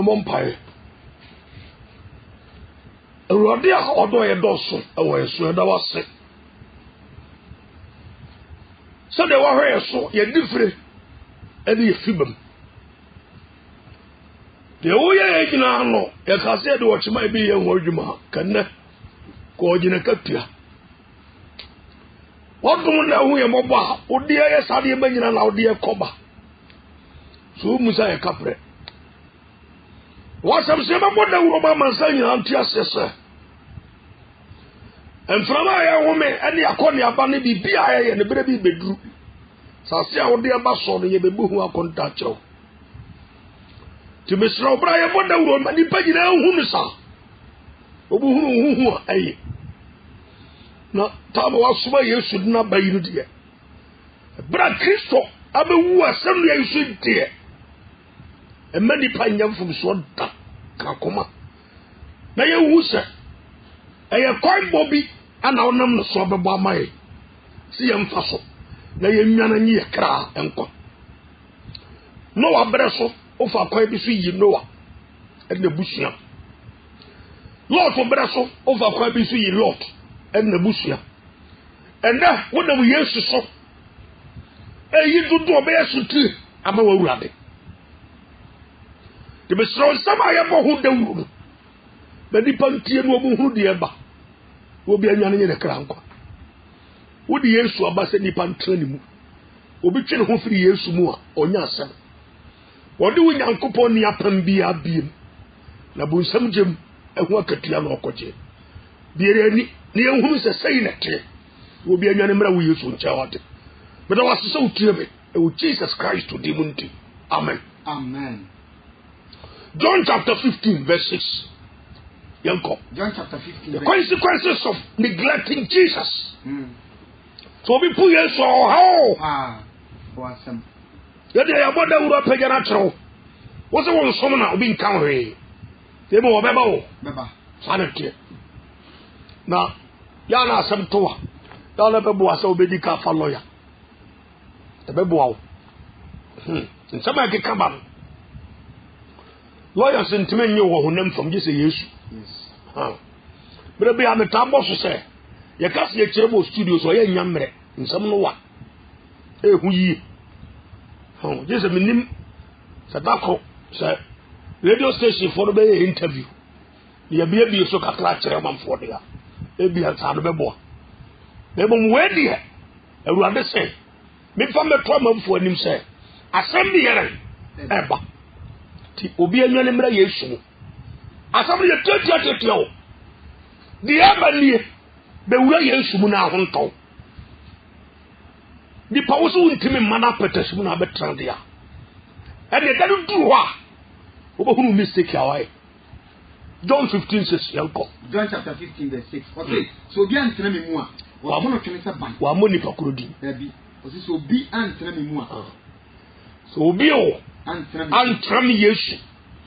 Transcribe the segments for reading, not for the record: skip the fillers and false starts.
Mompae. Rodia Odo Edoso, away so that was sick. So they were here so you're different. Any fibum. The Oya Egino, as I said, what you might be a word you mark, can coordinate Capia. What do you know? We are mobile. Oh, dear, yes, I didn't allow dear Coba. So, Musaya Capre. What's up, Seba Boda Roman saying, Antias, and from my woman, and the Aconia Bunny be BI and the baby bedroom. Sasia, oh, dear Basson, the baby who are contact you. To Mr. O'Brien, Boda Roman, the Pagina Hunsa. Who are you? No, Tama was why you should not buy you dear. Brad Christo, I mean, who assembly you should dear. And many pine from Swanda, Kakoma. May you woo, sir. I have quite Bobby, and our number so about my see him fossil. They are Yanani Kra and Co. Noah Bresso, of our quite between you, Noah, and the Bushia. Lord for Bresso, of our quite between you, Lord. And the Bushia. And that what we used to so. And you do a bear to I'm a rabbit. The Mr. Samaya who don't. But the Pantian woman who the Eba will be a young in a crown. Would the years to a bass any pantranimu? Will be trained home 3 years more on your son. What do we young coupon the up and be a beam? Nabu some Jim and work at Tiano Coche. Dear any. Near whom is a saying that will be a young we use to charity. But I was so terrible, with Jesus Christ to Dimunti. Amen. Amen. John chapter 15, verse 6. Yanko. John chapter 15. The consequences of neglecting Jesus. So we put yes or how? Awesome. That they are about the Pega natural. What's the one summoner being counted? They were Beba. Sanity. Now, Yana some toa. Y'all ever was so big for lawyer. The Bebo. And somebody can come up. Lawyers in Timen who name from this issue. Yes. But I be on the tabos to say, you can't see a terrible studios or a young man in some no one. Eh, who ye? Oh, this is a minim. Sadako, sir. Radio station for the interview. The baby so catch chairman for the ebi answer be bo be bom we die awurade say me fa me to am fo anim say asem bi yere eba ti obi anwane mra yesu asem ye tetiatetiao di abanie be wura yesu mu na ahonto di pawso ntimi mana petasum na betrande ya e de dadu du ho a obohunu mistake awai. John 15 says, Yanko. John chapter 15, verse 6. Okay. So be and tell me more. What one can say ban? Wa money for Kurudi. Baby. So be and tell me more. So be o. And tell me yes.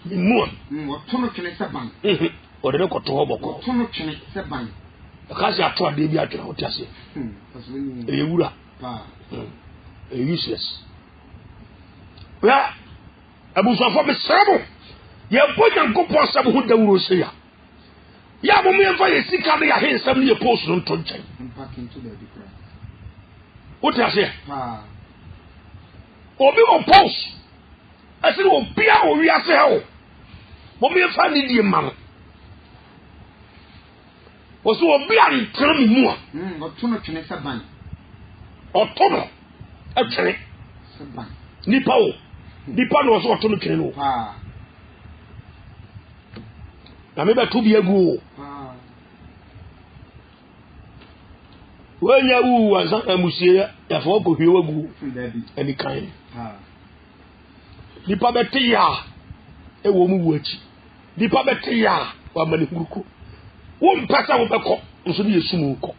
More. What one can say ban? Or the record to Hoboko. What one can say ban? Because you are trying to be at what you say. A wura. A useless. Well, Abu Safa is trouble. Ye bojan go po sam hu da wuro se ya ya bo me fa ye sika na ya hensam ne ye post no to nchen impact into the difference what you say obi o post ase obi a o wi ase ha o bo me fa ni die ma o so obi a ntra mi mu a o to no twene se ban o to no e twene se ban nipa no so o to no twene no na me be to bi agu wanya wu wansan amusie ya fo ko hwe wagu ani kan nipa beti ya e wo mu wachi nipa beti ya wa mani huruko wo mpasa wo beko nso ne yesumu ko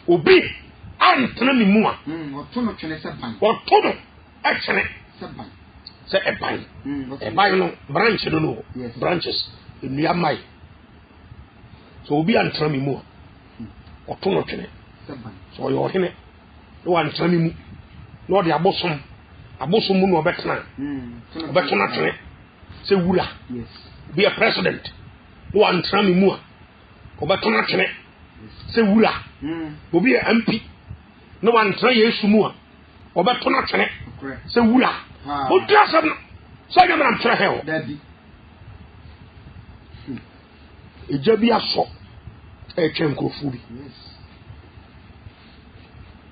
obi antena mi mu a oto no twene se ban oto no e twene se ban se e ban no branch no branches nua mai so obi antena mi mu a oto no twene se ban so yo hene no antena mi mu no de abosom mu no obetena obetona twene say wura Yes. be a president one tram mu a obetona twene say wura obi a MP no one try yesu mu a obetona twene say wura o dia sam say nyama am twere he Daddy. eja bi aso e twem krofu bi Yes.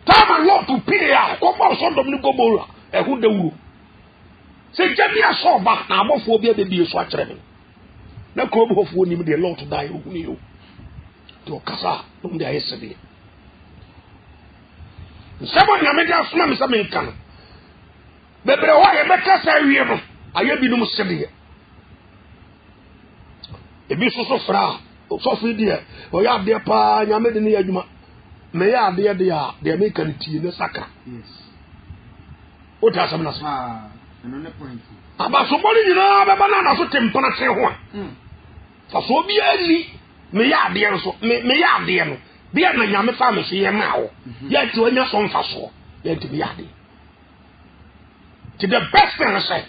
time a lot to pay a ko ba so dom ni gobora e hu dawuro say ja bi aso ba na abofo bi a bi so a kyere me na ko bi hofo ni me de lot die o hu ni yo to kasa dum de ayesebe sabo nyame de asoma me same kan bebre ho ye bekasa wie no aye bi num sebe ebi so fra so fi de o ya de pa nyame de ne adwuma me ya de de me kan tie ne saka Yes. o ta sam na so Another point. aba so boli nyina be bana na so tempana tre ho fa so bi ani me ya de so me ya de no bia na nyame fa me so ye ma wo ya ti onya so mfa so ya ti ya de ti the best thing I say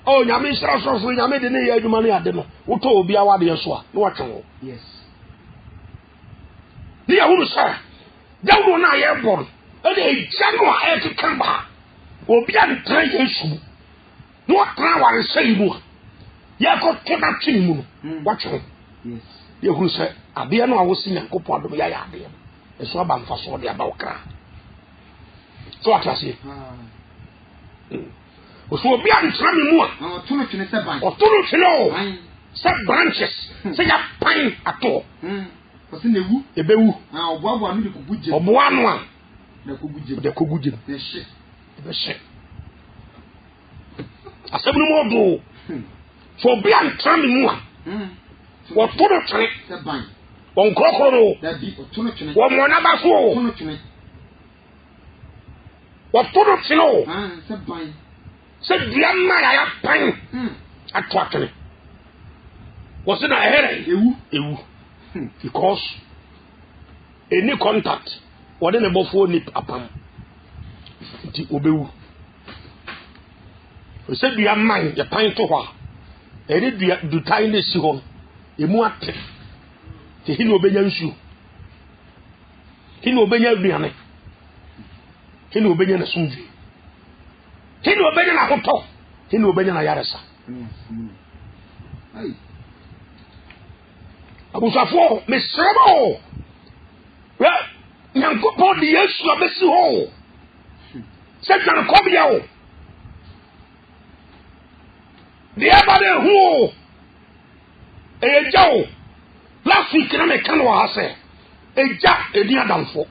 oh nyame sra so fu nyame de ne ya adwuma ne ade no wo to obi a wade so a no watwe wo Yes. ni ya hunu sa dawo na ye bor e de jano a e ti kan ba obi a ntra yesu no tra wa sai mu ya ko to na twin mu no watwe wo Yes. ye hunu sa ade no a wo si nyankopɔ adom ya ya ade e so aba mfa so de aba okra so atase so obi a ntra me mu a To no twene se ban. otoro twene Ban. se branches se ya pan ato Parce que newu. ebewu Oboabo anu de kuguje. oboa no a Na kuguje. de koguje Na hye. ebe hye asabunu mo do so obi a ntra me mu a otoro twene Se ban. on krokoro Daddy, to no twene. wo mo na ba To so no twene. otoro twene Se ban. se dia ma ya pan ato atwene wo se na ehere ewu because any contact what the before nip apam ti obewu o se dua man ye pan to ho a ere dua dutai na si ho emu ate te hino obenya nsu hino obenya aduane hino obenya na sunvi hino obenya na hoto hino obenya na yaresa Ai. abusafo mesrebo we nyankopɔ de yesu abesi ho se tan kobia o de abade hu eja o last week na me kan wa hase eja edi adamfo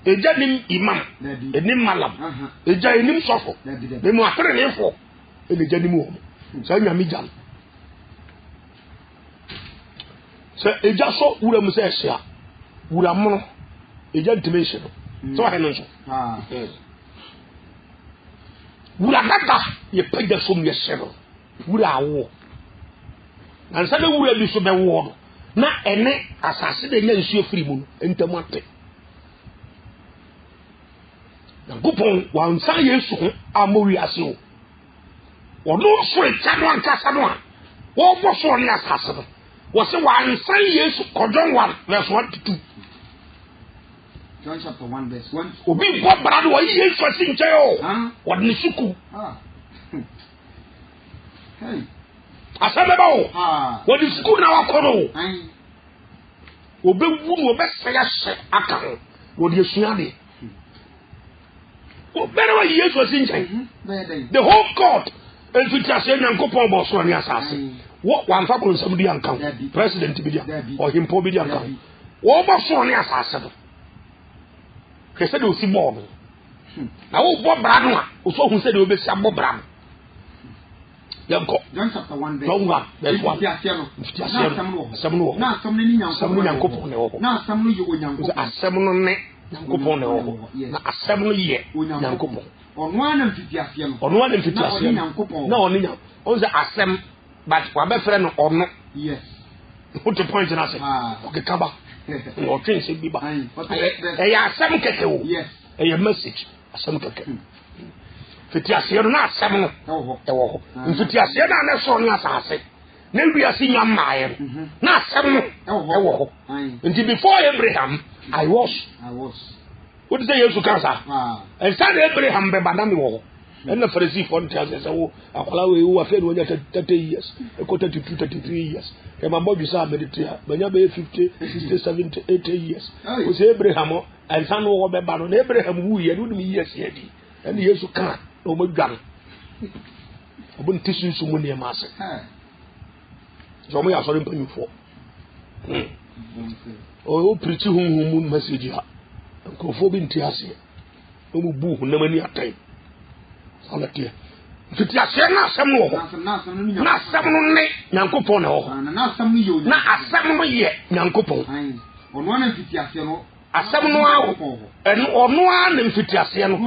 eja nim imam enim malam eja enim sofo me mu afere lefo eja nim wo so nyame jam se eja so wura mu se ehia wura mono eja dimension so wa henon so wura kaka ye pega so mu ye hero wura awo ansa de wura bi so be wo do na ene asase de nya nsuo firi mu entamu ate na gupon wa nsa yesu ho amori ase o wono so eja no ankasa no a wo bo so ne asase no wo se wa nsa yesu kodon 1 verse 1 to 2 John chapter 1 verse 1. obi bo brado wo yesu asin che o wo ne suku Hey. asame ba o wo ne suku na wa kono Ai. obewu no obesaya hye aka ho wo de asua de o bere wa yesu asin che the whole court enfitiase nyankopon bo so ne asase wo wanfa ko nsam di anka president bi dia o himpo bi dia anka wo bo so ne asase do kese de osi bo no na wo bo bra no a o so hu se de obesi abo bra no yanko John chapter 1 verse 1 verse 1 asem no na asem no ni nyankopon ne wo na asem no ye onyankopon asem no ne nyankopon ne wo na asem no ye nyankopon ono ana mfitiase no ono ana mfitiase na ono nya on se asem but wa be frɛ no ono yes put the point na say okay kaba o twin se bi ba ya asem keke wo yes ya message asem keke fitiaseɛ no na asɛm no ɛwɔ hɔ mfitiaseɛ no a na soro no asase na wiase nya mmaeɛ no na asɛm no ɛwɔ hɔ nti before Abraham I was what is yesu kansa ɛnsa na Abraham bɛba na me wɔ hɔ ɛna Pharisee nti asɛ sɛ wo akwala we wo afɛ no nya 30 years ɛkɔ 32 33 years ɛma bɔdwi sa meditate banya bɛ 50 60 70 80 years wo sɛ Abraham ɛnsa no wɔ bɛba no na Abraham wu yɛ no nim years yɛ di ɛna yesu kan na ɔmo dwan ɔbɔ nti sunsun mu ne ma ase so ɔmo yɛ asɔre mpanyinfoɔ o preach hunhun mu message ha nkurɔfoɔ bi nti ase ɔmo bu honam ani atai salatia fiti ase na asɛm wɔ hɔ na asɛm no ne nyankopɔn na wɔ hɔ na asɛm no yɛ nyankopɔn ɔno ana fiti ase no asɛm no a ɛno ɔno a na mfiti ase no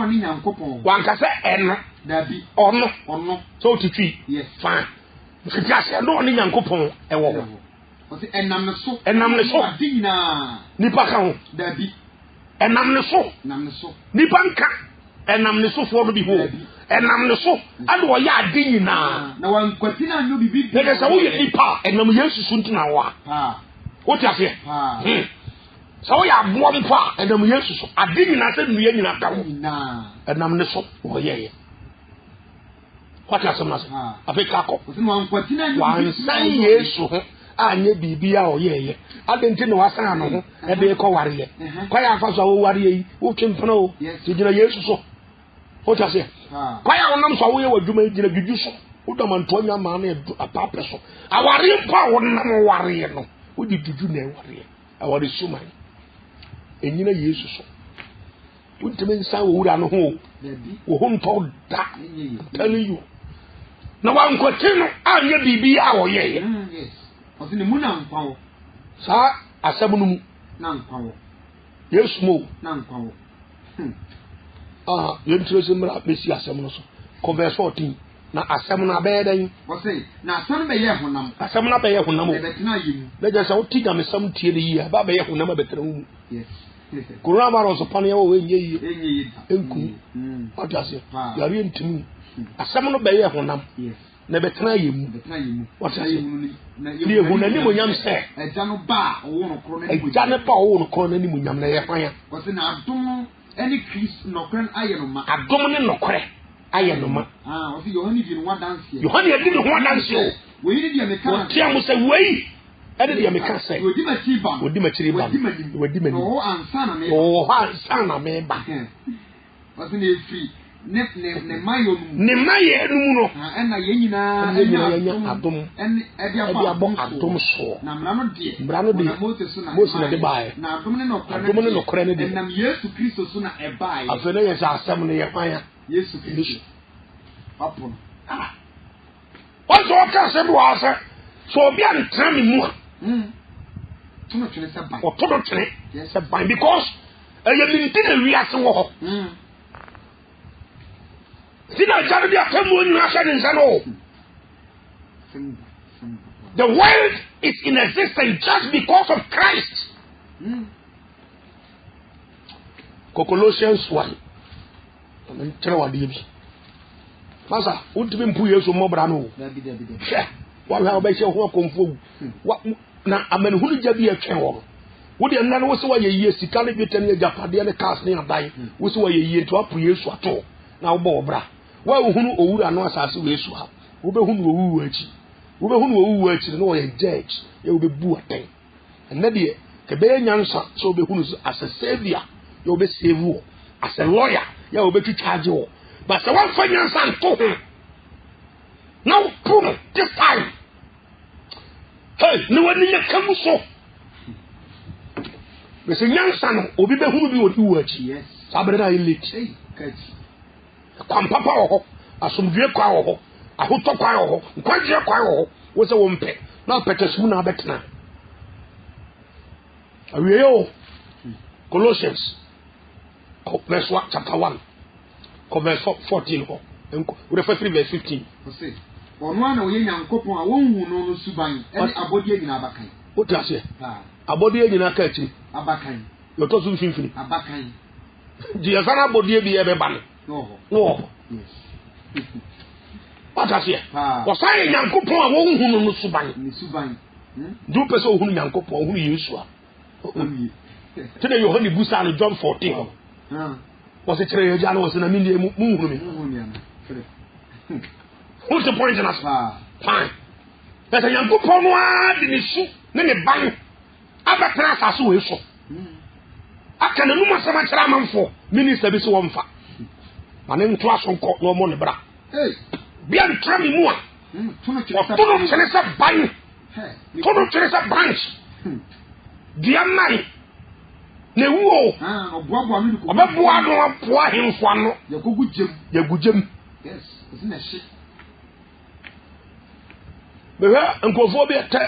wankasa ɛno dabi ɔno so titwi fine fiti ase no ɔne nyankopɔn ɛwɔ hɔ ɔte ɛnam ne so adi nyinaa nipa ka ho dabi ɛnam ne so nipa nka ɛnam ne so fo no bi ho ɛnam ne so ade ɔyɛ ade nyinaa na wankwati na nyo bibi na sɛ woyɛ nipa ɛnam Yesu so ntina wo a wote aseɛ sɛ woyɛ aboa mpo a ɛnam Yesu so ade nyinaa sɛ nnua nyinaa ka ho ɛnam ne so wɔyɛyɛ wote asɛm no ase afei ka kɔ wansan Yesu ho anye bibi a ɔyɛyɛ ade nti na wasan no ho ɛde kɔ wareɛ kɔyɛ afa so a wo wareɛ yi wo twempena o gyina Yesu so wote aseɛ kɔyɛ wonam so a woyɛ wadwuma gyina dwudwu so wodamantoa nya maa no apapɛ so aware mpo a wonam wareɛ no wode dwudwu na ɛwareɛ aware suman ɛnyina Yesu so wontimi nsa wɔ wura no ho wo ho ntɔ da telling you na wankwati no anye bibi a ɔyɛyɛ ɔse ne mu na nkwawo saa asɛm no mu na nkwawo Yesu mo na nkwawo yɛntire sɛ mmra bɛsi asɛm no so verse 14 na asɛm no abɛyɛ dɛn ɔse na asɛm no bɛyɛ honam asɛm no abɛyɛ honam o ɛbɛtena yɛ mu na gye sɛ wote nyamesɛm tie no yie a ba bɛyɛ honam abɛtena wo mu coronavirus pa no yɛwɔ wɔnyɛ yie ɛnkum ɔte aseɛ yareɛ ntimi asɛm no bɛyɛ honam na betena yemu wata ni ehu na nimu nyam se eja no ba owo no kro na eja ne pa owo no kro na nimu nyam na ye hwan wose na adom any Chris no kren aye no ma adom ne no kre aye no ma wose Yohane di no wadanse Yohane di no wadanse o we ni di meka o tia mo se wei ede di meka se odi ma chiri ba wodi mani o ansa na me o ha ansa na me ba wose na efri ne mayo nu no na ye nyina adom edi abo adom so na mra no de Moses na de bae na adom ne no kore ne de na Yesu Kristo so na ebae afene ye sa asem ne ye hwan Yesu Kristo apon onso ka se do ase so obi an tra me mu tuno twene se ban o todo twene se ban because eye mi ntina wiase wo ho Sina jaro dia kemu ni asha no. The world is in existence just because of Christ. Colossians 1. Amen. Tell what you be. Masa, untimi mpu Yesu mobra no. Dabi. Wa ha oba hye ho akomfo. Na amen hunu jabi atwen wo. Wo de nna no wo se wa ye yie sika ne beten ye japade ne cars ne adan. Wo se wa ye yie to apu Yesu ato. Na wo bo obra. Wa ohunu owura no asase we Yesu ha. Wo be hunu owu achi. Wo be hunu owu achi no ye judge. Ye wo be bu aten. Enne de ke be nyansa so wo be hunu as a savior. Ye wo be save wo. As a lawyer, ye wo be twitwaje wo. But the one for nyansa nto ho. Now puno this time. Hey, no one ye kamu so. Be se nyansa no obi be hunu bi wo di wo achi. Yes. Sabre na elite. Hey, kachi. Kwampapa wo ho asomdwe kwa wo ho ahotɔ kwa wo ho nkwaje kwa wo ho wo se wo mpe na petesmu na betena awie o Colossians verse 1 chapter 1 verse 14 ho enko we refer 3 verse 15 ose ono ana oye nyankopon a wonhu no no suban ene abodie nyina abakan o tase abodie nyina ka achi abakan yo to so mfimfini abakan di yasana abodie bi ebe ba no no yes What I say? Was I Yankopon won't who suban? Suban. Do person who Yankopon who you saw. Today you only boost on John 14. Was it Trey Jan was in a million moon? What's the point in us? Fine. There's a Yankopon in the soup, then a bang. Other class as well. I can no more so much ramen for minister this one fa. My name class on court no money bra. Hey, bien trami moi. Tono chelesa bang. Tono chelesa branch. Dia mai. Ne wo. Oboabo anu ko. Oboabo anu apoa hemfo ano. Ya gujem. Yes, isn't it shit? Bewa nkofo bi ete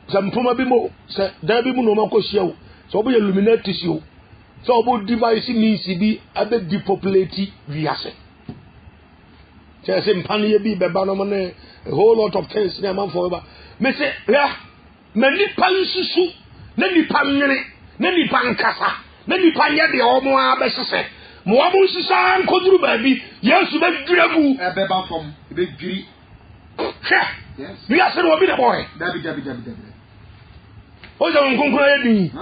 zampoma bi mo se da bi mu no makohia wo. So obo illuminate si o. So obo device means bi abe depopulate wiase. Say mpane bi beba no a whole lot of things na man forever. Me say ya mani pansusu na nipa nwere na nipa nkasa na nipa nya de omo abesese mo omo sisa nkoduru ba bi Yesu be dwiragu beba fom be dwiri. Yes. We are saying we be the boy. Dabi. O je nkonkoro yedi.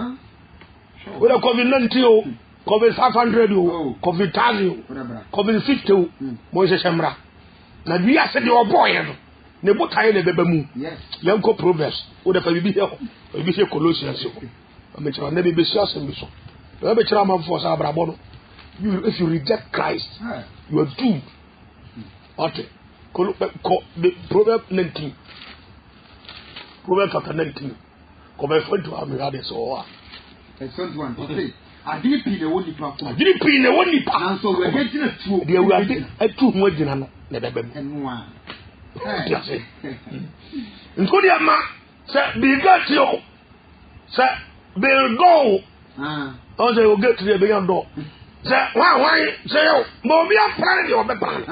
We the COVID-19 COVID 500 COVID 1000 COVID 50 mo je shemra. Na we are saying the boy no. Ne botaye ne beba mu. Yes. Yanko Proverbs. O de fa bibi here Colossians. Me tell na be sure asem bi so. We be tell am for sa abrabo no. You if you reject Christ, you are doomed. Okay. Proverbs 19. Proverbs chapter 19. Come for to am read so. Verse 21. Okay. Adini pi ne woni pa. Adini pi ne woni pa. And so we get in a two. They will be a two mo gina no na bebe mu. Enwa. Nkodi ama say be get you. Say be go. On say you get to the beyond door. Say why say you mo be a plan you be plan.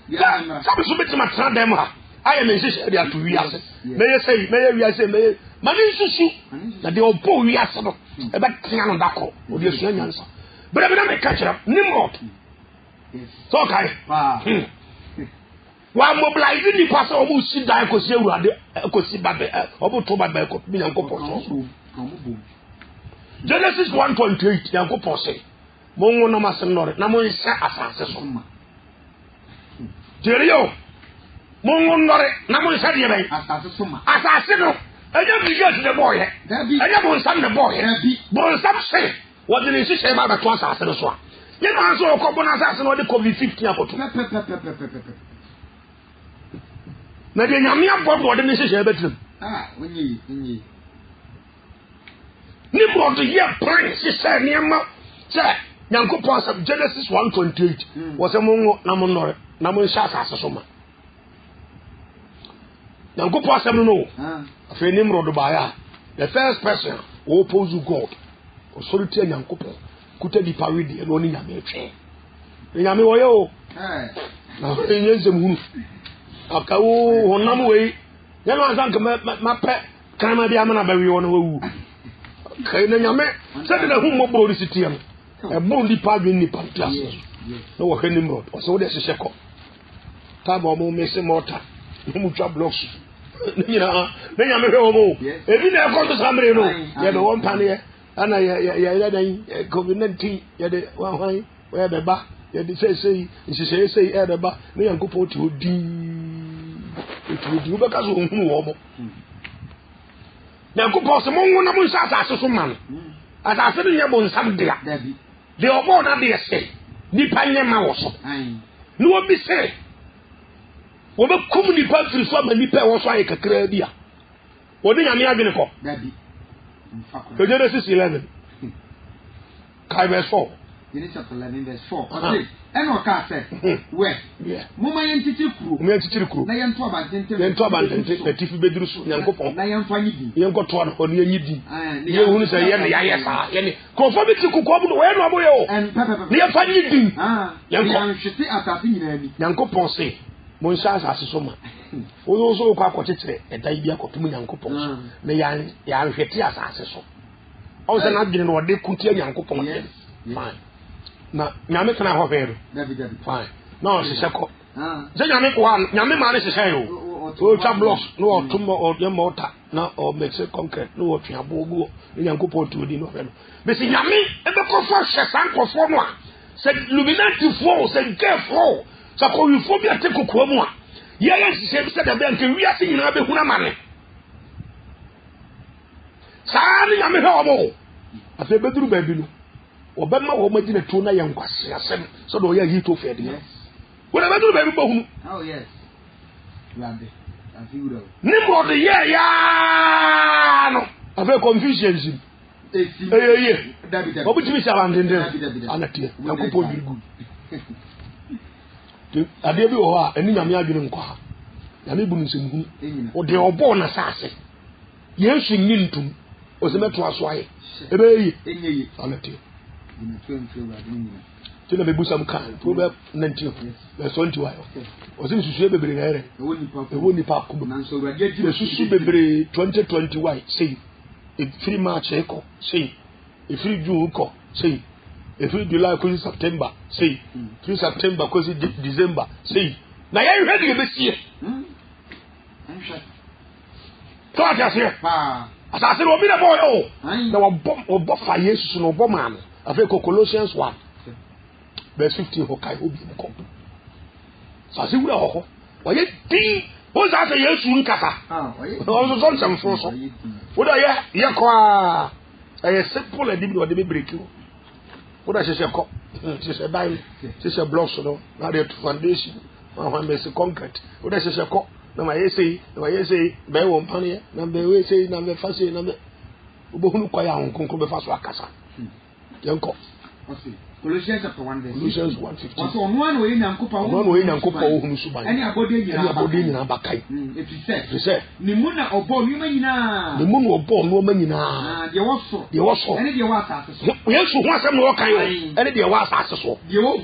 Yeah. Some so bit ma tran dem ha. I am insist they are to wiase. May we say may mani susu na de opo wiase no. E be tia no dako. O de sua nyansa. But na me catch up Nimrod. So kai. Wa mobilize the pastor obu si dan ko si ewurade ko si babe obu to babe ko bi Yankopon so. Genesis 1:28 Yankopon say mo nwo no masem no na mo nsa asase so. Jerio mo nwo no na mo nsa de ben Asase so ma. Asase no eja bi get the boy. Eja bo nsam the boy. Bo nsam say what the nsi say ba ba to asase no so a. Ye no anso ko bo na asase no de COVID-15 akoto. Na de nyame abobo de nsi say betrem. Onyi. Nimrod ye prince say niam say Yankopon say Genesis 1:28 was a mongo na monore na mo nsa asase so ma. Yankopon say no. Afi Nimrod ba ya. The first person who oppose God. Authority Yankopon kuta di parade e no ni nyame etwe. Nyame wo ye o. Na enyezem hunu. Akawo honam we. Ya no ansan ka ma pe kan ma bia ma na ba wi wo no wu. Kai na nyame say na hu mo bo risiti am. E bo ndi pa bi ni pa class. No wo Nimrod. O so de se ko. Ta ba mo me se mota. Mu twa blocks. Na nyame hwe wo mo. E bi na e ko to samre no. Ye do won pan ye. Ana ya dan COVID-19 ya de wan hwan we be ba ya de sei e de ba na Yankopon ti odi be ka so hunu wo mo. Yankopon se mo nwo na mo nsa asase so man. Asase de ye bo nsam de a. De obo na de se ni panye ma wo so. No obi se wo be kum ni pa firi so ma ni pa wo so aye kakra bi a. Wo de nyame adwene ko. Genesis 11. Verse 4. Genesis chapter 11 verse 4. Okay. And what can say? Where? Yeah. Mama yentiti kru. Na yentu abantente. Na tifi bedru so Yankopon. Na yenfa nyidi. Yenkoto an oni anyidi. Ye hunu say ye na ya sa. Ye ni conformity kuko bu we no aboye o. Na yenfa nyidi. Yanhwete atase nyina ni. Yankopon say mo nsa asase so ma. Oyo so kwa akotete edai bi akotum Yankopon so. Na ya nhwete asase so. O se na adwene no de kuntia Yankopon. Fine. Na nyame kana ho hweru. David. Fine. No se seko je nyame ko an nyame ma ne hyehyɛ yo o twa blocks no o tomo o ye mortar na o mix concrete no o twa bogu ne Nyankopɔn to di no fe no be si nyame e be ko fa hye sankofo no a se luminati fo se gefo sa ko wi fo bi ate kokoro mu a ye ye hyehyɛ bi se da be anke wi ase nyina be huna mane saa ne nyame hwe omo afi be duru ba bi no obema wo ma gina to na ye nkwase asem so do ye yi to fe de wo na be duru ba bi bohunu oh yes grande afi uro Nimrod ye ya no afi confusion David obutimi sabandende anatie Nyankopɔn birigu ade bi wo ha eni nyame adwene nkwa ha nyame bu nsɛmhu o de obo na sase Yesu nyintum o se meto aso aye ebe yi anatie tena be busam kan Proverbs 19 verse 21 o se susu bebre na ere ewo nipa ko susu bebre 2021 say free March eko say free June eko say free July ko September say free September ko December say na ye hwe de be sie to atiase asase no bi na boy o na wo fa Jesus no bo ma no afi Colossians 1 verse 15 ho kai obi ko sase wura ho wo ye din o za se Yesu nkasa o so so nsem so wo da ye ko a e simple edi bi wo de be break you wo da se ko se dai se blocks no na the foundation ma me se concrete wo da se ko na ma yesi be wo mpane na be we sei na be fa sei na be obohunu kwa ya honkonko be fa so akasa yenko Colossians chapter 1 verse Colossians 1:15 so no one we Nyankopɔn ohunu suban ani abode nyina bakai efise ni mu na obo ni nyina de woso ani de wa asase so Yesu ho asɛm no kan yo ani de wa asase so de wo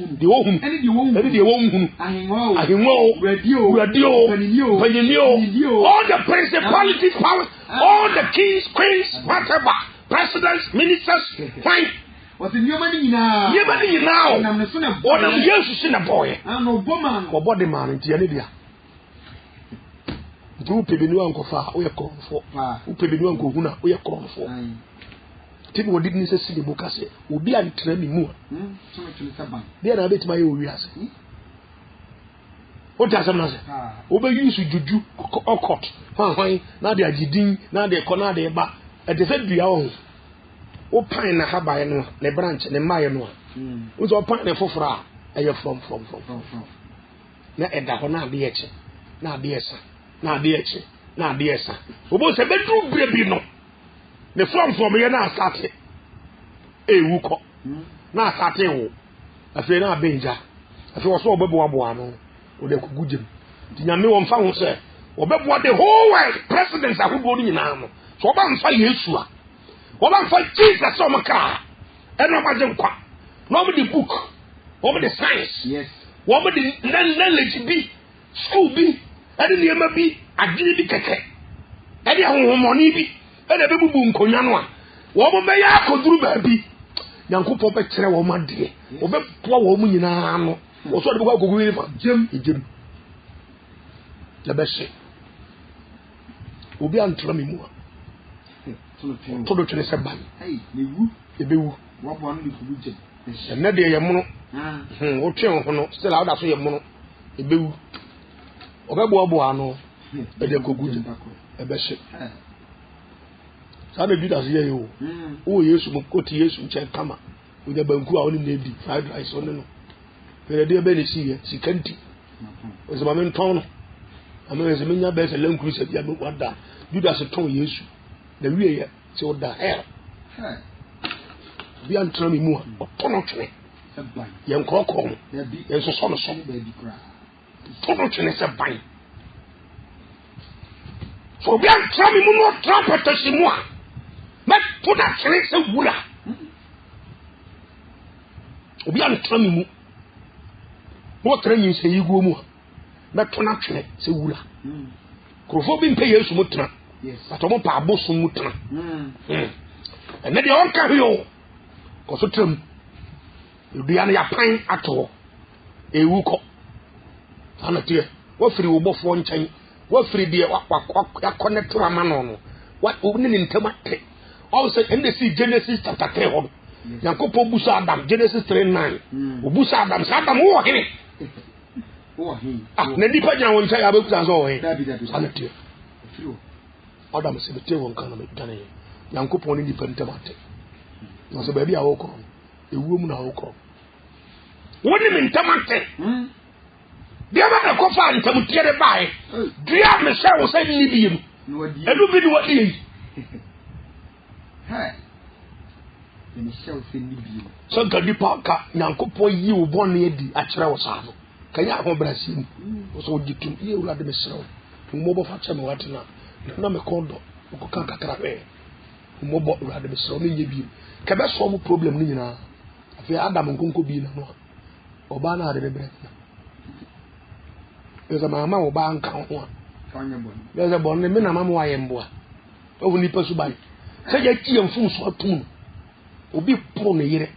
hunu ani de wo hunu ahenwo radio panimio all the principalities powers all the kings queens whatever presidents ministers fine what the new money now nam ne so na o nam Yesu si na boy no boman ko body man ntia ne bia du pebenu ankofa o ye konfo u pebenu ankohuna o ye konfo tibi wodi ni se sidi bukase obi antra mi mu so me tuli saban bia na betima ye owi ase o ta sam na se o be use juju okot hwan na de agidin na de ko na de ba e de se dua o o pan na habaye no ne branch ne maye no o so pan ne fofora eye from na eda ho na de eche na de esa na de eche na de esa obo se bedru brebi no ne from ye na start ewu ko na start wo afi na benja afi wo so obebo abo ano o de kugugem ti nyame wo mfa ho se obebo the whole world presidents ahodo ni nyina no so oba mfa Yesu a oba mfa Jesus o maka eno ma je nkwa no mo the book o the science yes wo mo the knowledge bi school bi ade niema bi agiri bi keke ade ahonhomoni bi ade bebubu nkonya no a wo mo be ya akoduru ba bi Nyankopɔn be kire wo ma de wo be poa wo mu nyina no wo so de be akogu yi fa jem la be se obi antra mi mu todo twene se ban lewu ebewu wo bo no lewu jem enne de ye mono wo twen ho no still awda so ye mono ebewu obebo ano e de akogu jem ebe se sa de Judas ye yo o Yesu mo ko ti Yesu nche kama o de banku a oni na di fried rice oni no pere de be ne si ye sikanti o se ma men ton no ama se menya be se lankuru se bia no wada Judas ton Yesu na wie ye se o da hell bi antra mi mu a o tono twene ye nkoko ye so so no so tono twene se ban so bi antra mi mu no trumpet si mu a me put that trace of wula obi antra mi mu no tra yin se yigo mu me to na twene se wula krofo bi mpe Yesu mutra yes atomo pa aboso mutra ene de on ka hio ko so tram obi an ya pan ato ewu ko Anate, what free will both one chain, what free dear, what connect to a man on, what opening in Tamate. Also, and they see Genesis chapter 3. Yakopo Busa Adam, Genesis 3:9. Busa Adam, Adam, who are he? Nedipa won't say about us all. Anate. Adam said the table can make Danny. Yankopon independent mate. Was a baby a okro, a woman a okro. What do you mean, Tamate? The other coffin and Tamutiere by. Dear Michelle was saying Libyan. I don't know what he is. Michelle said Libyan. So Gadipa, Yankopo, you born near the Achra. Can you have Brazil? So you can hear the Michelle. Mobile Fatima Watina. No me kondo ko kan kakra be mo bo urade be so me yebi ka be so mo problem ni nyina afi Adam nkonko bi na no oba na ade be bre eza mama oba nka ho a fanya bon eza bon me na mama wa yembo a ovu ni pasu bai se ya ki emfu so atum obi pro ne yire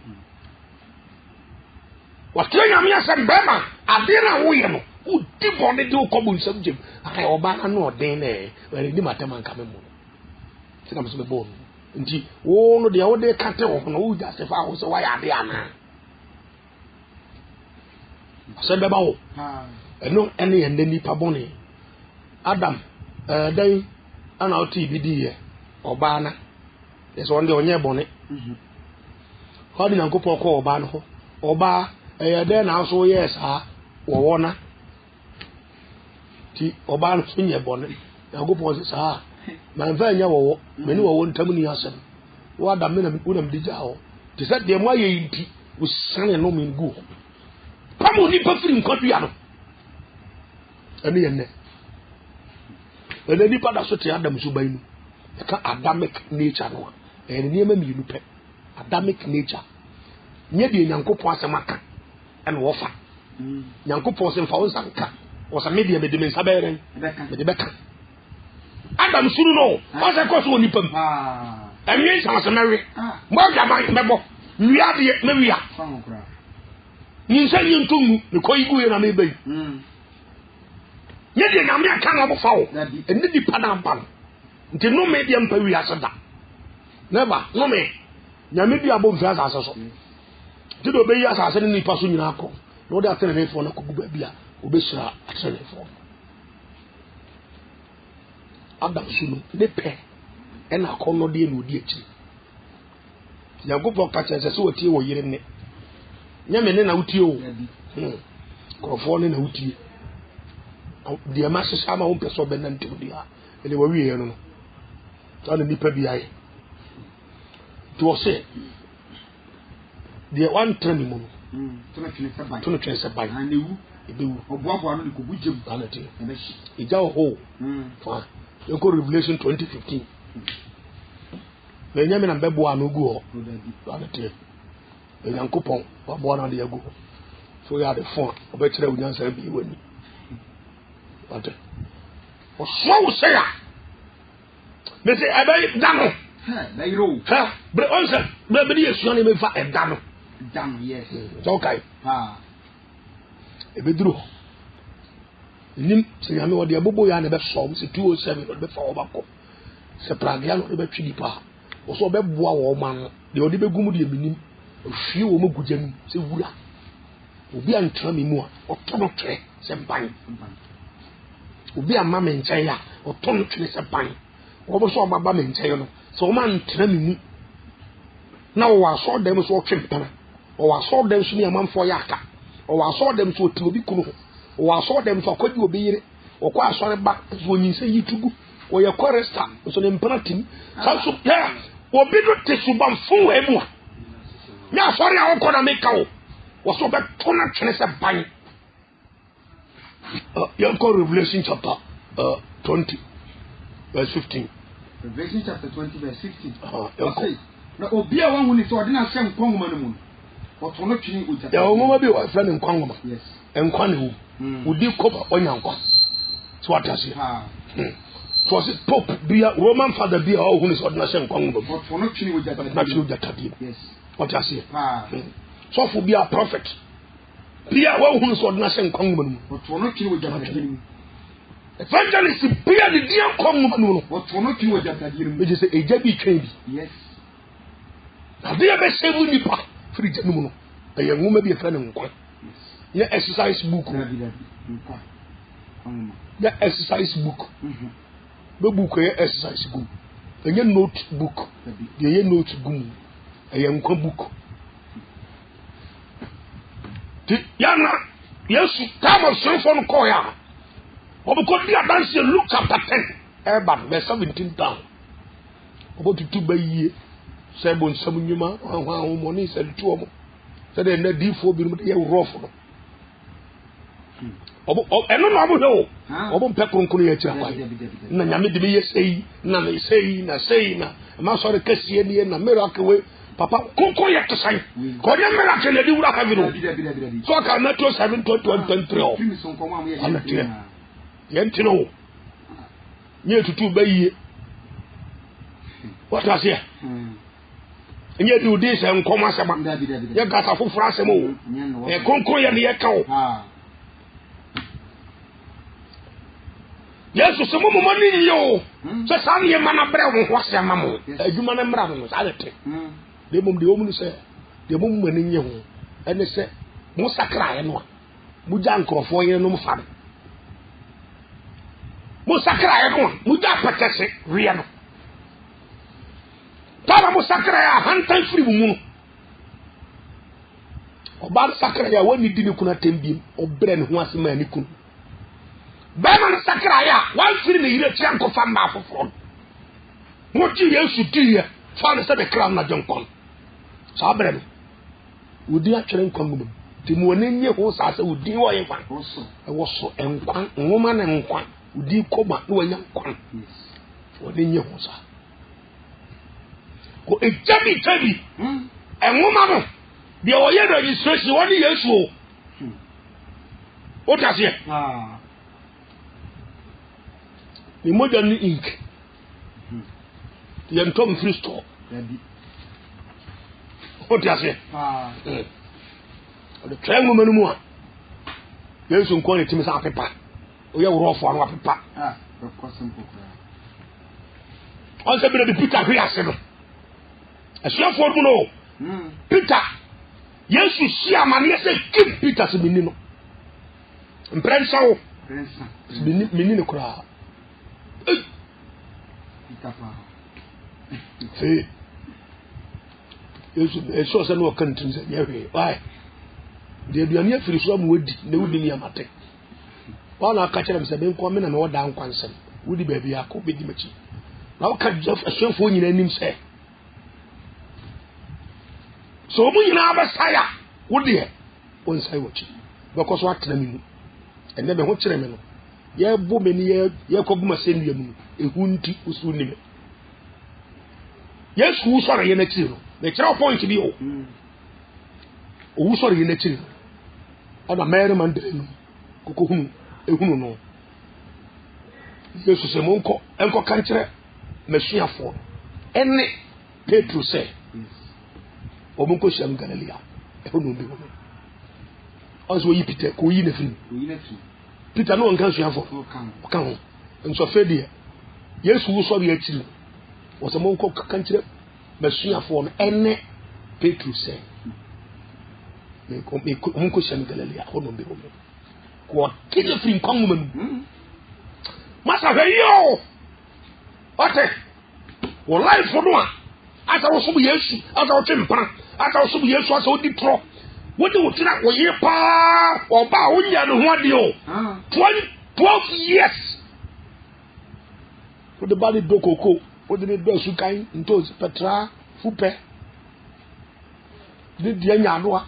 wa tianya me asem be ma ade na wo ye no udi bone de okobu nsam jem akai oba na no den ne were ni matema nka memo sika mso be bon nti wo no de wo de kate wo no wo ja se fa wo se wa ya de ana se be ba wo eno ene ye ni pa bone Adam dai ana oti bi di ye oba na yeso wonde onye bone ho di nankopon ko oba no ho oba de na so yes ha wo wona ti oba no so nye bone nankopon se sa man fa nya wo me ni wo ntam ni asem wo Adam me na unam di ja ho ti se de mo aye nti wo sane no me ngu pamo ni pa firi nkodu ya no ene ye ne ene ni pa da so te Adam so ban nu ka Adamic nature no ene ni ma mi lu pe Adamic nature nye de nyankopon asem aka ene wo fa nyankopon se mfa wo sanka wo sa media be de men sabere be de beka Adam suru no o se ko so ni pam enye san se mewe mo ja man mebo wia de me wia ni se ni ntumu ni ko igu ye na me bai nye de na me aka na bo fa wo ene di pada mpa nti no me de mpa wia se da never no me nyame bi abo mfa asase so ti do be ya asase ni pa so nyina akọ no de atene ne fo na ko guba bia obesira atene fo Adam sunu ne pe ena akọ no de no di echi yagopo ka chese so wotie wo yire ne nyame ne na wotie o krofo ne na wotie de ma sesa ma wo peso be na ntim dia ele wo wie no no to na nipa bi aye to se de one training mo to no twene se bai anewu ebewu oboabo no de ko bugem anati ija ho fa yoko Revelation 20:15 nyame na mbebo anu gu ho anati yankopon wabo na de yagu so ya de fon obekire unyansa bi wani ate o so se ya me se abai dano na iro ha bre onse bre bi yesu na me fa edano dam yes okay ebeduro nim se nyame wo de abobo ya na be so se 207 be fa obako se pragia no be twi dipa o so be boa wo ma no de odi be gumu de minim ohwie wo magujam se wura obi antra mi mu a otono tre se ban obi amma me nchen ya otono tre se ban wo bo so baba me nchen no so ma ntra mi mu na wo aso dem so twempana o aso dem so ni amanfo ya aka o aso dem so ti obi kunu o aso dem so kwadi obi yire o kwa aso ba so nyinse yitugu o ye koresta so ne mpanatim sa so ya obi do te suban fun emu a nya sori a wo na meka wo so be tona twene se ban yanko Revelation chapter 20 verse 15 Revelation chapter 20 verse 15 na obi a wanhu ni so ode na hye nkwangoma no mu otono twene oja ya ngoma bi wa fa ne nkwangoma yes enkwa ne wu udi kopa onyankwa so atase so se pope bia Roman father bia o hu ni so ode na hye nkwangoma otono twene oja na twene oja tabi yes atase so for bia prophet Pia wa hu so na hye nkwan mu. Otono kiri ojatadie mu. Evangelist pia de dia nkwan mu no. Otono kiri ojatadie mu. Eje se eja bi twen bi. Yes. Ade be sevu nipa free janu mu no. Eye nwoma bi efra ne nkwan. Yes. Ya exercise book. Nkwan. Ya exercise book. Be book ya exercise book. Enye notebook. Ye notebook. Eye nkwan book. Yana Yesu kama sofo no koya. Obuko dia dance Luke chapter 10. Eba verse 17 down. Obo tutu bayiye. Se bon samunyuma ahwa homoni se tuo mo. Se de na difo bi no de ye rofo no. Obo eno no obo he o. Obo mpe kronkron ya kira kwa. Na nyame de be ye sei na me sei na ma so re kasie ni na miracle we papa koko ya tsan ko ne miracle le di wura ka vino so ka na to 7:23 ana tire yentino nye tutu bayiye what was here nye du di se nkoma asema ye gata foforo asema o e koko ya ne ye ka o Yesu se mo mo ni yo se san ye mana bre ho asema mo adwuma na mra mo sa lete de mum de omunu se de mum mani nye ho ene se mo sakra ye no mu ja nkrofo ye no mo fa mo sakra ye no mu ja patese ria no tara mo sakra ya hantan firi mu no oba sakra ya wani di ni kuna tembiem obre ne ho asema ni kun ba na sakra ya wan firi ne yire tia nkofa mba afoforo mo ti Yesu ti ya fa ne se de kram na jonkon sabre no udi atwere nkwan mu ti mu onenye ho sase udi wo yen kwan wo so enkwan nwoma na nkwan udi koma no wanya nkwan onenye ho sa ko ejabi enwoma no de wo ye registration woni Yesu o tasie ni moja ni ink yen tom free store o tasie o de twengo manu a Yesu nko ne timi sa pepa o ye woro fo anu apepa ko simple on se bi de Peter hwe ase no asiafo mu no Peter Yesu si amane se kim Peter se minni no mprensa wo minni ne kura Peter fa se Yesu eso se no kan tin se yewe why de aduane afiri so am wodi na wodi ni amate wana aka kire mse ben ko me na woda nkwansem wodi ba bia ko bedi machi na o ka jef asofo nyina nim se so mu nyina abasaya wodi e won sai wochi because what na mi enne be ho kire me no ye bo me ni ye ko bu ma se nua mu ehu nti usu ni me Yesu so re ye na kire no me kire point bi o o so re ye na kire ana mere mandre no koko hunu ehunu no Yesu se monko enko kan kire masuafo enne Petro se o monko sham Galilea ehunu bi wono aso yi Peter ko yi na firi Peter no nkan suafo kan ho nso fedie Yesu so re akiri o se monko kan kire masuafo no enne Petro se monko sham Galilea hono bi wono ko kile firi kan mu masa heyo ote wo life no a asa wo so Yesu asa wo twempra asa wo so Yesu asa wo di tro wo de wo tira wo ye pa oba wo nya no ho ade o 12 years wo de bali dokoko wo de do su kan ntozi petra fupe de dia nya no a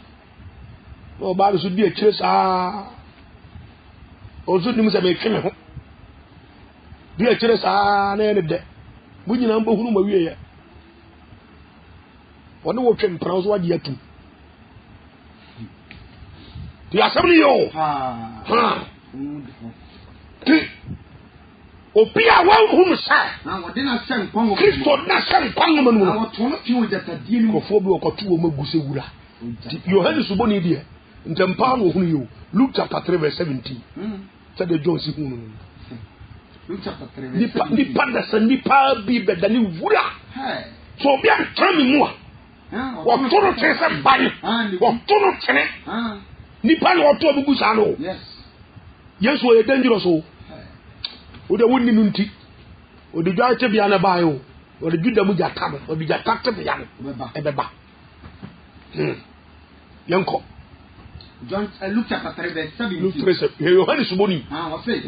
o ba so di akire sa o zo nim se be tweme ho di akire sa na ne de bu nyina mbo hunu ma wie ya woni wo twem pra so wadi atu ti asabni yo ti opia wa hunu sa na wode na sen kwango Kristo na sen kwango manu na wo tono ti wo jata die ni ko fo bi wo ko tu wo magu se wura Yohane suboni die ntempa no hunu yo Luke chapter 3 verse 17 said the John si hunu Luke chapter 3 nipa da sanipa bi bedani wura so bi antwa me mu a wotoro tese ban wotoro tene nipa no oto bugu sa no yes Yesu o dangerous o de wonni nu nti o de dwa bia na ba yo o de juda mu jata no o de jata te bia no ebeba yanko John Luke chapter 3 verse 17 Luke 3 Yohane suboni wa say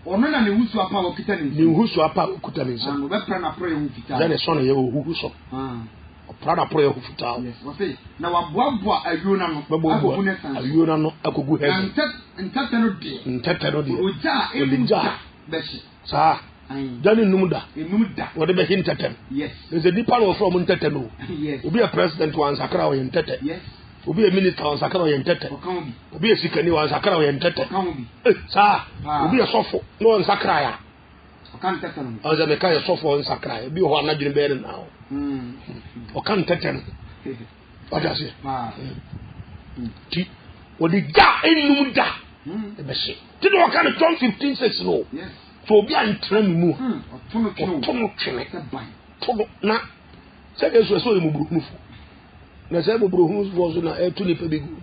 ono na ne husu apa okita ni husu apa okuta ni nsa no be pra na pro ye hu fita ya ne so na ye husu pra na pro ye hu fita yes wa say na wa boaboa ayona no akogu ne san ayona no akogu he ntata no de oja beshi sa jani numda wode be hintatem yes there's a deeper one from ntata no yes obi a president wan sakara o ntata yes obi a minister wan sakara o ntata obi a sikani wan sakara o ntata sa obi a sofo no wan sakara ya kan tata no aza me ka ya sofo wan sakara ya bi ho anadwene be na o o kan tata no wada se ti wode ga enumda e be se ti do kan John 15:6 no yes so obi antra mi mu tono twene tono na se Yesu so e mu buruhunufo na se mu buruhunufo so na e to ni pe be good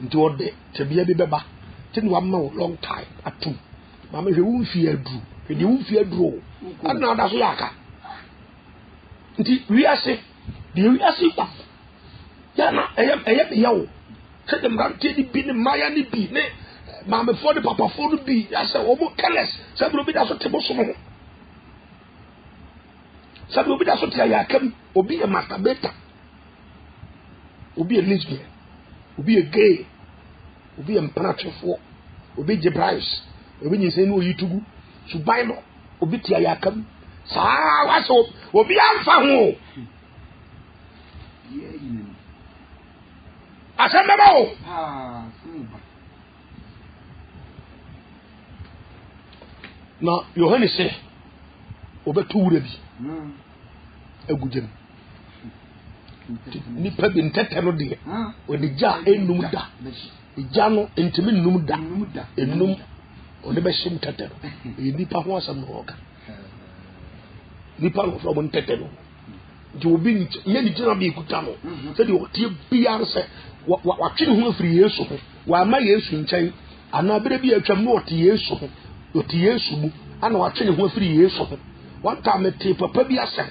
nti ode te bia bi beba ti ni wa ma long time atum ma me hwe wu fi adu hwe di wu fi adu ana da so yaka nti wiase di wiase kwa ya na eye be yawo se dem ran ti di bi ni maya ni bi ne Mama for the papa for the be I said omo careless said obi da so tebo so no said obi da so tia ya kam obi a masturbator obi a lesbian obi a gay obi a mpanachefo obi Jebrice obi nyi say no yitugu subai no obi tia ya kam sa wa so obi amfa ho asemeba o na Yohane se obeto wura bi agudem ni pa bi ntete no de o de ja enum da ija no ntimi num da enum o de be shim tete e ni pa ho asam no oka ni pa no from ntete no je obi ni ye ni jina bi kuta no se de o tie biar se wa twene ho afiri Yesu ho wa ma Yesu nkyɛn ana bere bi atwam no o tie Yesu ho oti Yesu mu ana watwene ho afiri Yesu ho wanta mete papa bi asem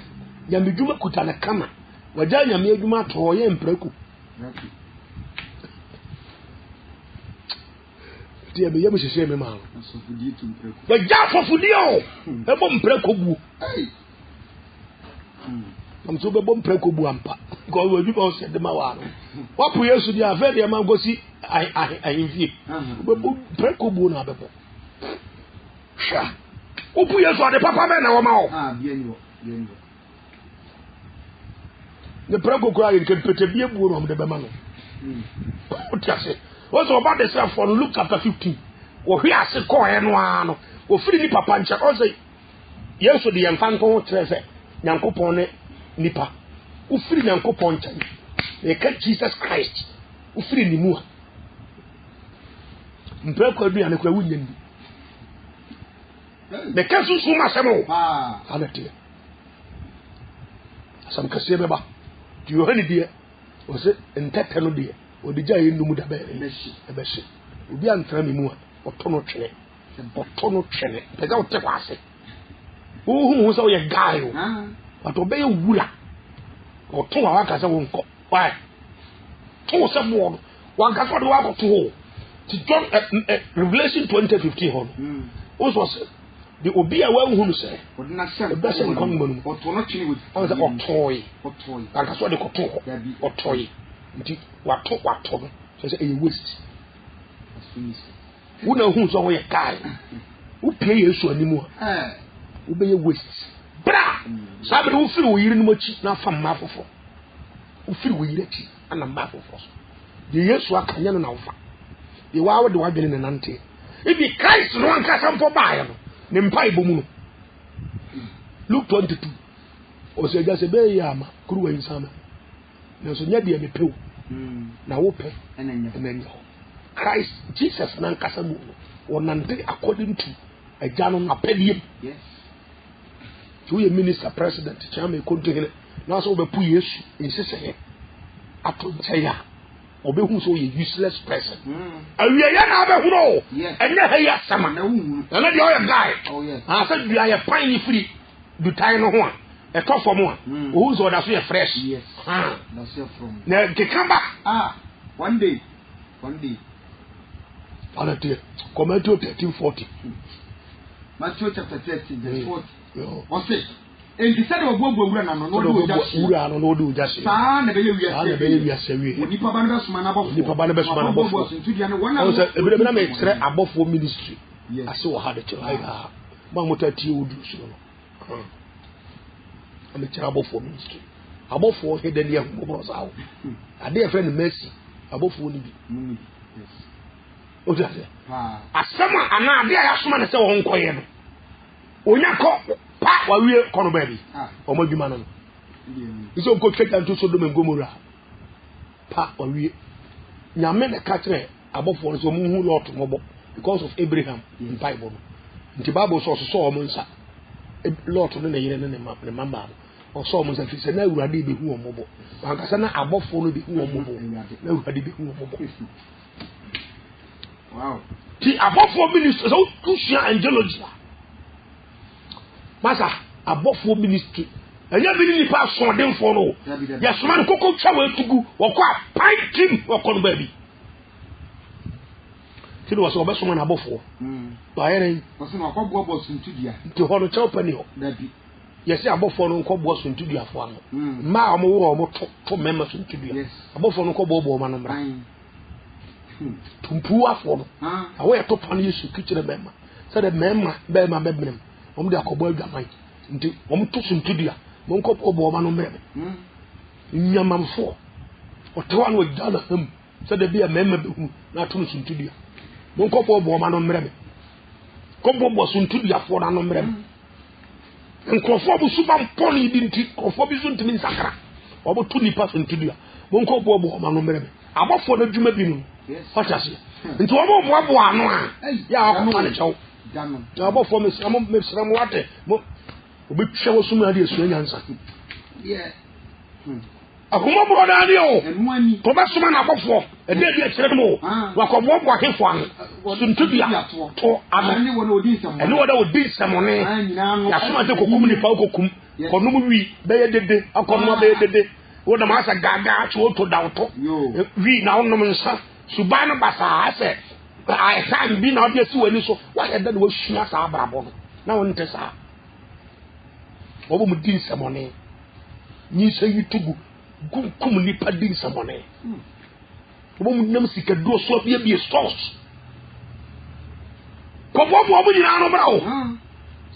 ya medwuma kuta na kama wagya nyame adwuma to ye mpraku tie me yam hyehyɛ me ma asofudi tu mpraku wagya asofudi o ebo mpraku bu am so bebo mpraku bu ampa ko wadwuma o se de ma wa no wapo Yesu dia afɛ de ma gosi ahimfie bebo mpraku bu na bebo sha opu Yesu ade papa be na wo ma o bien ne prako ko ayi ke pete bie bu no de be ma no o ti ase o so ba de say for Luke chapter 15 wo hwe ase ko he no ano o firi ni papa nche o say Yesu de yemfa nko trese Nyankopon ne nipa o firi Nyankopon nche e ka Jesus Christ o firi ni mu a mprako aduane ko awunya ni the casu suma semo alati asam kase beba di Yohane die o se entete no die o de ja yendum da be ebeshi obi antra mi mu a otono twene pega o te kwase hu so ye guy o wato be ye wura o to wa ka se wonko why to se mo wa ka so de wa ko to ti John Revelation 20:15 hon o so se the obi a wa hu no se odina sem e be se nko ngonu otono twene with o se otoy aka so de ko to otoy nti wato no so se e waste wona hu so wo ye kai wo pie Yesu animu a wo be ye waste bra sabe wo firi wo yiri no machi na fa mma fofo wo firi wo yiri achi ana mma fofo so de Yesu akanya no na wo fa de wa wo de wa dwene ne nante ibi Christ no anka sampo baaye no ne mpa ibomu no Luke 22 o se ja se be ya ma kuru wa insama na so nya de me pew na wope enenyo Christ Jesus nan kasa mu wonande according to ajano na pediem yes to your minister president chama ekontene na so be pu Yesu insese ato ncheya obehu so ye useless person awie ya na abehu no enne ha ya sama na de o guy sa dua ya pan ni free du tai no ho a e to fo mo a o so da so ye fresh yes that's your from na ke kamba one day Matthew 13:40 Matthew chapter 13 verse 40 what's it and the said of Bobo wura na no do just wura no do just sa na be wi asewi onipa ba na be suma na bofo so ntudia no wana so ebere na me kire abofo ministry ase wo ha de che ha ma motati odu so no ame kire abofo ministry abofo he de ne hu bro sa wo ade e friend mercy abofo ni bi yes o ja se asema ana ade ya soma na se wo nkoye no onya ko pa wa wie kono ba bi o ma dwuma no iso ko tweta nto so do me ngomora pa wa wie nyame na ka kire abofo no so mu hu lot mobo because of Abraham in Bible nti Bible so o mo nsa lot no na yire ne mama o so o mo nsa fi se na awurade be hu o mobo ankasa na abofo no be hu o mobo na awurade be hu o mobo wow ti abofo ministry so kushia angelogy masa abofo ministry enya bi ni pa so den fo no ya soma no koko twa wa tugu wokọ apan tim wokọ no ba bi ti do so obesoma na abofo ba yere so no akọ bo suntudia ti ho no chew pani ho dabi yesi abofo no nkọ bo suntudia fo ano ma omo wo omo to mema suntudia abofo no nkọ bo ma no mra tumpu afọ no awo to pan Yesu kichire mema se de mema bebrem om de akobo adwaman nti om to suntudia mo nkọ bo ma no mra nyamamfo otewa no dala ham se de bia mema behu na to suntudia mo nkọ bo ma no mra ko bo suntudia fo na no mra nkrofo bu suba mponi bi nti krofo bi zuntimi nsakra obo to nipa suntudia mo nkọ bo ma no mra abofo na dwuma bi no what you say nti obo bo ano a ya akoma ne chew ya abofo mesram wate mo obi twa wosum ade esu nyansa akoma bro da ade o to ba suma na abofo e de de kire mo wa ko bo ahefo an suntudia to ani wona odi nsam ani wona odi nsam ne ya suma te kokum ni pa kokum konum wi be ye dede akonum be ye dede wona ma sa gaga cho to dawto wi na onum nsa subano basa ase ai san bi na odi si wani so wa he da no wasua sa abrabo no na won te sa obo mu din samone ni se yitugu kum ni pa din samone obo mu nam sika do so bia stores ko bo nyina no bra o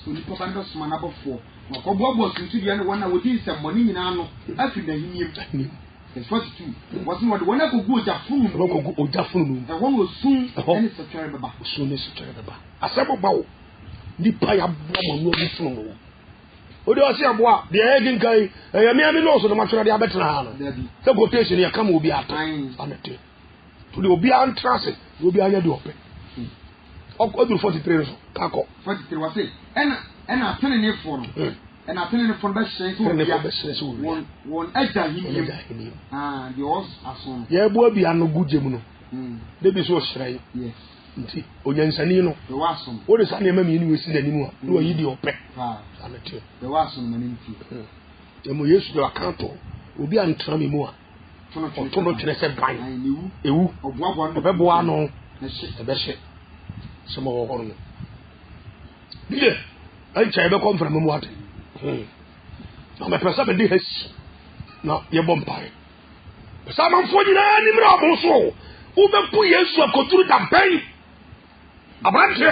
so ni papa ndo suma na bofo ko bo suntudia ne wona wodi samone nyina no afi na hiniem It's 42. Wasn't what one I could go Jafun, or Jafun, and one was soon and it's a terrible. Soon is a terrible. A several bow. The pie of woman will be flown. What do I say about the egg and guy? I am also the matter of the Abetan. The quotation here come will be at times on it. To the Obian Transit will be under the open. Of 43 Kako. 43 was it. And I'm telling you for and I tell you from that sense one edge him the horse ason ye bo bia no gudjem no de bi so hrai yes nti onyansani no the wasom wo de sa ne ma mi ni wesi dani mu a no yi de ope anete the wasom mani nti e mo Yesu de akanto obi antra mi mu a tono twene se ban ewu oboaboa no obeboa no na hye ebe hye so mo ho no bile ai chai be konfra mu ate na me pesa be di hesi na ye bompae pesa man fo nyina ni mra bo so u be pu Yesu akoturu da ban abante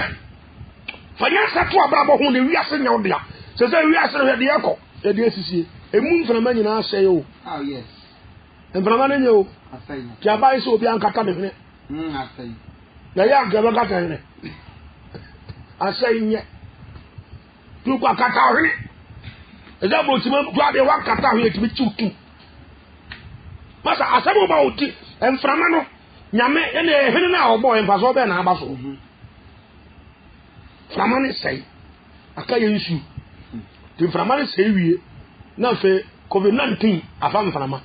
fanya sato abrabo ho ne wiase nya odia se se wiase no de yako e de asisie emu mframa nyina ahye yo yes mframa ne nyo asai ti abai so obi ankata me hene asai na ya gaba kata hene asai nye tu kwa kata hene eza bro ti ma gba de wa kata ho etimi tutu masa asɛm ba oti mframa no nyame ene ehene na obo emfa so be na aba so frama ne sei aka ye nsu ti frama ne sei wie na fe COVID-19 afa mframa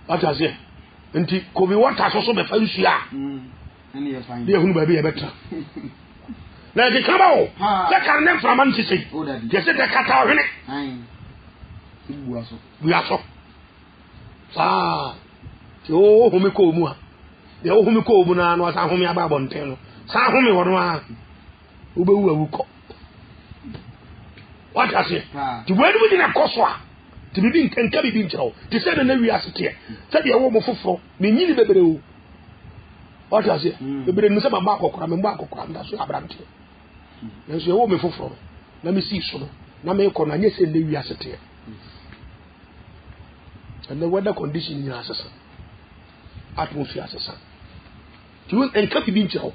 ata se nti COVID water so be fa nsu a ene ye fine de hunu ba bi ye betra na de kaba o se kan ne frama nti sei je se de kata hwene bu aso ti o humi ko mu a de o humi ko mu na no sa humi aba bonten no sa humi wo no a wo be wu awuko what I say ti we do na koso a ti bibi nkanka bibi nkyerɛw ti sɛ na wi asete sɛ de wo mo foforo me nyini bebere o what I say bebere no sɛ ba akokora me ba akokora nda so abrante nso wo me foforo na me si so no na me kɔ na nye sɛ na wi asete and the weather condition in asesa atmosphere asesa you enka bibi nkyerɛw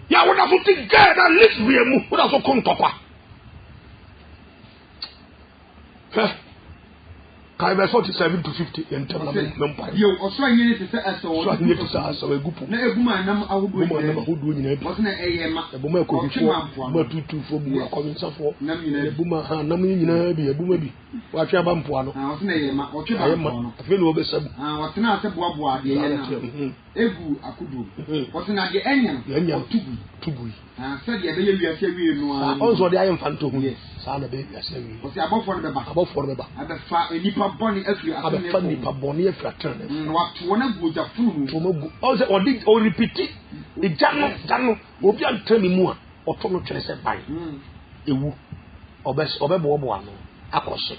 ya woda so ti get at least we mu woda so kontokwa kai be 47 to 50 in terms of empire yo oso anyene te se aso so anyene te se aso egupu na eguma nam ahodo nyina bi wosna eyema ebuma ko bifo ma tutu fo bu akominsafo ebuma ha nam nyina bi ebuma bi wa twa ba mpoa no wosna eyema otwe ba mpoa no afi no obesabu wosna ase boaboa de ye na egu akudu wosna de enya tubu se de be ye wiase wie no a onzo de aye mfanto hu sa na be wiase wie wosi abofo no be ba abefa enipa boni afiri atene abefa nipa boni afiri atene watu na goja funu to magu onzo o repeat ejano obi antemi mu a oto no twere se ban ewu obebobo ano akose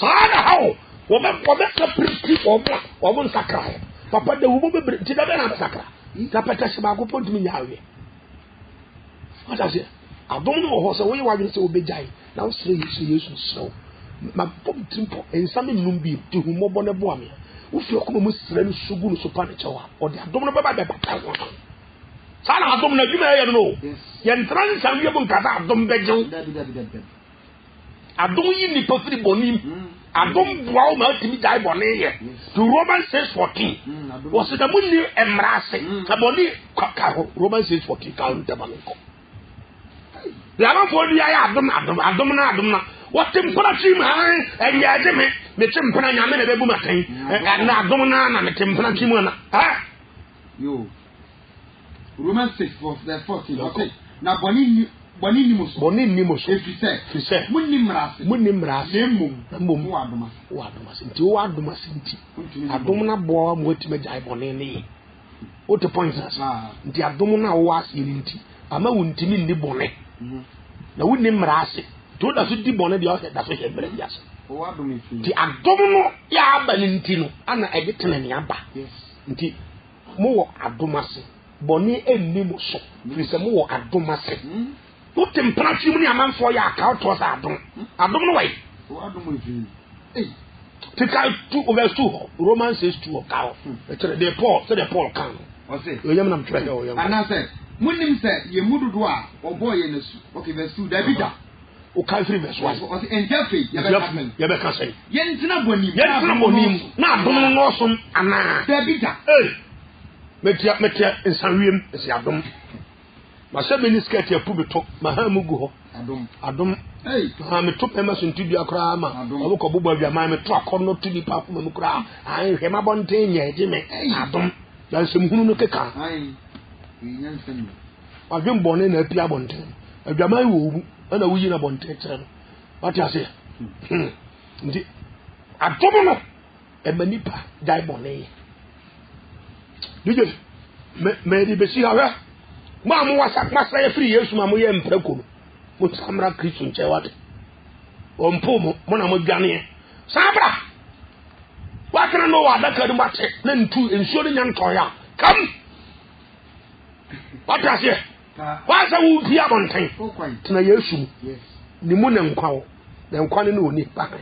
sada hawo obe separate obo nsakra papa de wo be ti da be na sakra ta pata se ba ko ponti mi nyawe wata se adom no ho se wo ye wadwe se obejai na wo sere yesu so ma pom timpo ensame num bi ti hu mobo ne bo ame wo fi okoma mu sere no sugu no so pa ne chewa o de adom no baba be bata ho sana adom na dwuma ye no ye ntran san ye bo nkata adom bejew adom yi ni pofiri bonim adom boa o ma timi dai bone ye to Romans 6:14 was the munni emrase ka boni ka Romans 6:14 ka ntabanko ya ma fo dia ya adom na what temperature ma eya de me temperature nyame na bebu makan na adom na me temperature mu na ha yo Romans 6:14 okay na boni ni muso efise munni mrase mum wo adoma sinti wo adoma sinti adom na bo mo tima jai boni ni o to point nti adom na wo asiri nti ama wo ntimi ni boni na wo ni mrase to da so di boni de o da so he bre biase wo adoma nti adom no ya aba nti no ana ebe tena ni aba nti mo wo adoma se boni enni mo so fise mo wo adoma se o temperature mu ni amanfo ya aka to sa adom no wai o adom efi tika 2:2 Romans 6:2 ka de Paul kan o se o yam na mtwe o yam ana se munim se ye mududu a obo ye na su okay verse 2 David o kan free verse 1 o se enjafe ye be kan say ye ntina bonim na adom no so ana David metia nsanwiem esi adom ma se mini skirt ya pubi to ma ha mugu ho adom ha me to pema so ntudi akra ma oboko bobo awia ma me to akono to di pa kuma mu kra ai hwe ma bonte nya eji me adom dan se muhunu no keka ai nyan senu adwem bone na apia bonte awia ma wo wu ana wuyi na bonte tere no wati ase ndi adom no e manipa dai bone dije me di besi hawe ma mo wasak masa ya free Yesu ma mo ye mprako no mo samra Kristo nche wate ompo mo na mo dwane sabra wakana no wada ka dum ate na ntu ensuo ne nyanto ya kam wata se wasa wu bia bonten tena Yesu ni mo na nkwawo na nkwane no oni pa kan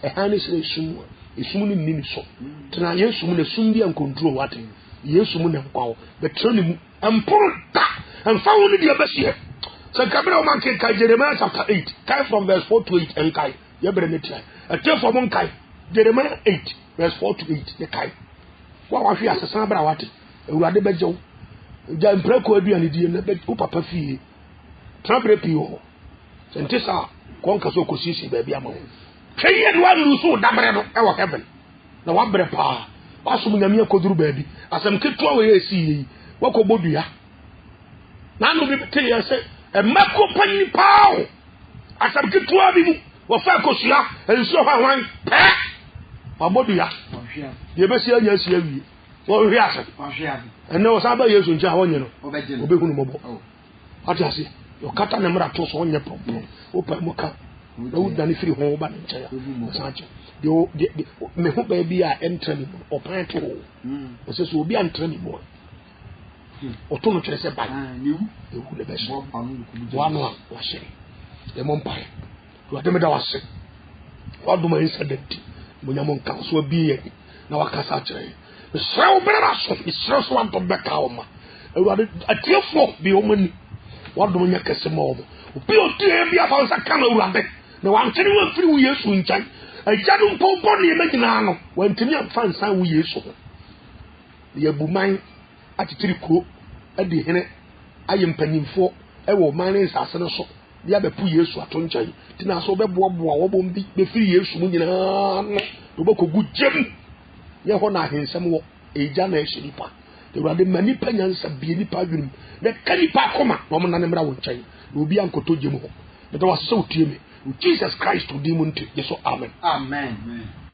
e ha ne sire sumu esum ni nini so tena Yesu mo na sum bia nkontrol wate Yesu mo na nkwawo be troni mu amponta and found the abasia. So Gabriel Manke Jeremiah chapter 8, kai from verse 4 to 8 and kai. Yabrenetia. A tale from one kai. Jeremiah 8, verse 4 to 8 ye kai wa hwe asesa bra wate awurade bejew ja mprako aduane die na be papa fie trabre pio sentisa konka so kosisi ba bia ma wo tweye no anu so dabre no e wo heaven na wa bre pa wa so nyame akoduru ba bi asem keto wo ye si wa ko bodua na anu bi te ye se e mako pani pao asem keto abi mu wo fa kosua enso ha wan pe wa bodua ye be si anya si awie wo hwe ase ene wo sa ba yesu ncha ho nye no obehunu mobo ati ase yo kata na mra to so onye problem o pa mo ka o dani firi ho ba ncha ya sacho de me ho ba bi a entrani o pan to o se so obi antrani mo o to no kire se ba ewu le be so wa no wa shiri e mo mpa to ade me da wa se wa do ma incident mo nya mo nka so bi ye na wa kasa kire Israel brother so Israel so want to back out ma ewade atiefo bi o mani wadom nya kese ma obo obi otie bi afansa kan ewurade na wantene wa firi wo Yesu nchan ajadu mpopo ne magina no wantene afansa wo Yesu ye buman atitiri ko ade hene aye mpanyimfo ewo man ne nsase no so dia be pu Yesu ato nchan tina so be boaboa wo bom bi be firi Yesu mu nyina no do bokogu jem ye ho na ahensem wo eja na ehiripa ewurade mani panyansa bi nipa adwum na kanipa koma no mo na ne mra wo nkyai na obi ankoto gye mu ho me da wase utie me Jesus Christ odi mu nti yeso amen.